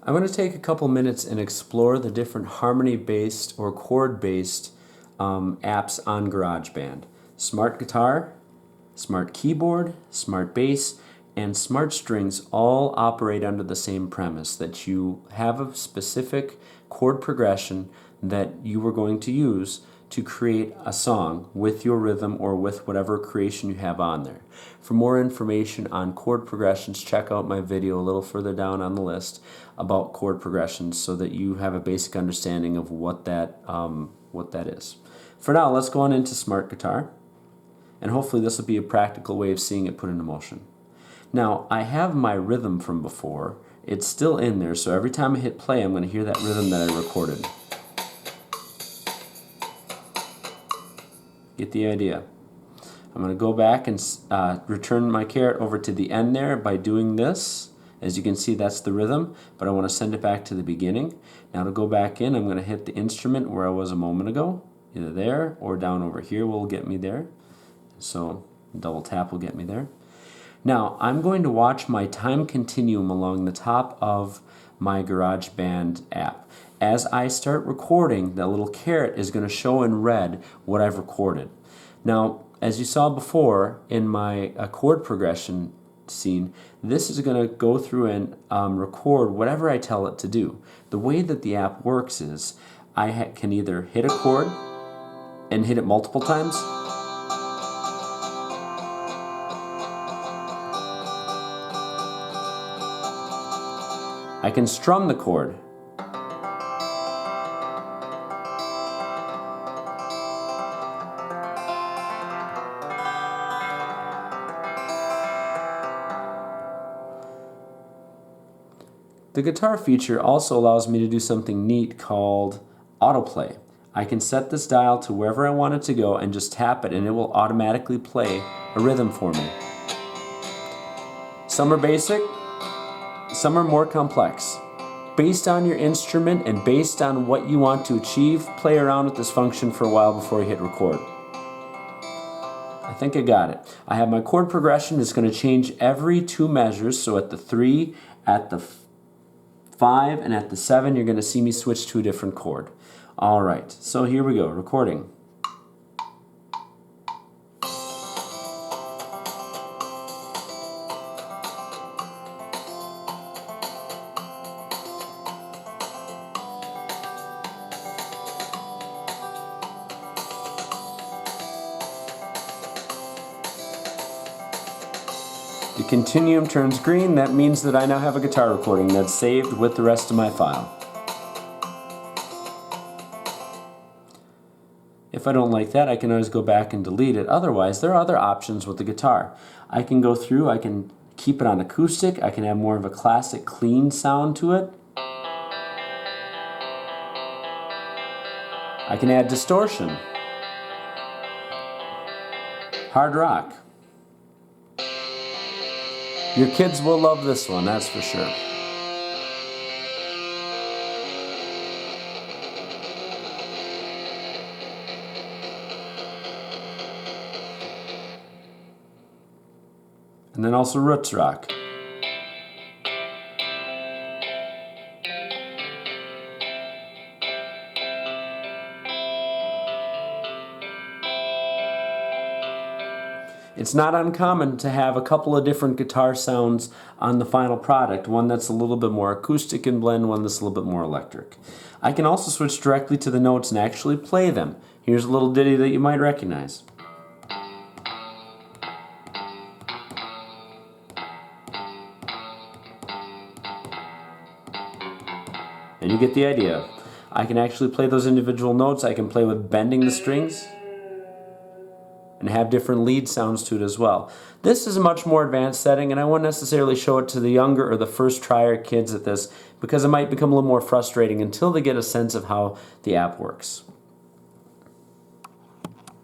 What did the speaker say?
I'm going to take a couple minutes and explore the different harmony-based or chord-based apps on GarageBand. Smart Guitar, Smart Keyboard, Smart Bass, and Smart Strings all operate under the same premise that you have a specific chord progression that you are going to use to create a song with your rhythm or with whatever creation you have on there. For more information on chord progressions, check out my video a little further down on the list about chord progressions so that you have a basic understanding of what that is. For now, let's go on into Smart Guitar, and hopefully this will be a practical way of seeing it put into motion. Now, I have my rhythm from before. It's still in there, so every time I hit play, I'm going to hear that rhythm that I recorded. Get the idea. I'm going to go back and return my caret over to the end there by doing this. As you can see, that's the rhythm, but I want to send it back to the beginning. Now to go back in, I'm going to hit the instrument where I was a moment ago. Either there or down over here will get me there. So double tap will get me there. Now I'm going to watch my time continuum along the top of my GarageBand app. As I start recording, that little caret is going to show in red what I've recorded. Now, as you saw before in my chord progression scene, this is going to go through and record whatever I tell it to do. The way that the app works is I can either hit a chord and hit it multiple times, I can strum the chord, the guitar feature also allows me to do something neat called autoplay. I can set this dial to wherever I want it to go and just tap it and it will automatically play a rhythm for me. Some are basic, some are more complex. Based on your instrument and based on what you want to achieve, play around with this function for a while before you hit record. I think I got it. I have my chord progression. It's going to change every 2 measures, so at the 3, at the 5, and at the 7, you're going to see me switch to a different chord. Alright, so here we go, recording. The continuum turns green. That means that I now have a guitar recording that's saved with the rest of my file. If I don't like that, I can always go back and delete it. Otherwise, there are other options with the guitar. I can go through, I can keep it on acoustic, I can have more of a classic clean sound to it. I can add distortion, hard rock. Your kids will love this one, that's for sure. And then also roots rock. It's not uncommon to have a couple of different guitar sounds on the final product, one that's a little bit more acoustic and blend, one that's a little bit more electric. I can also switch directly to the notes and actually play them. Here's a little ditty that you might recognize. And you get the idea. I can actually play those individual notes. I can play with bending the strings and have different lead sounds to it as well. This is a much more advanced setting, and I won't necessarily show it to the younger or the first trier kids at this because it might become a little more frustrating until they get a sense of how the app works.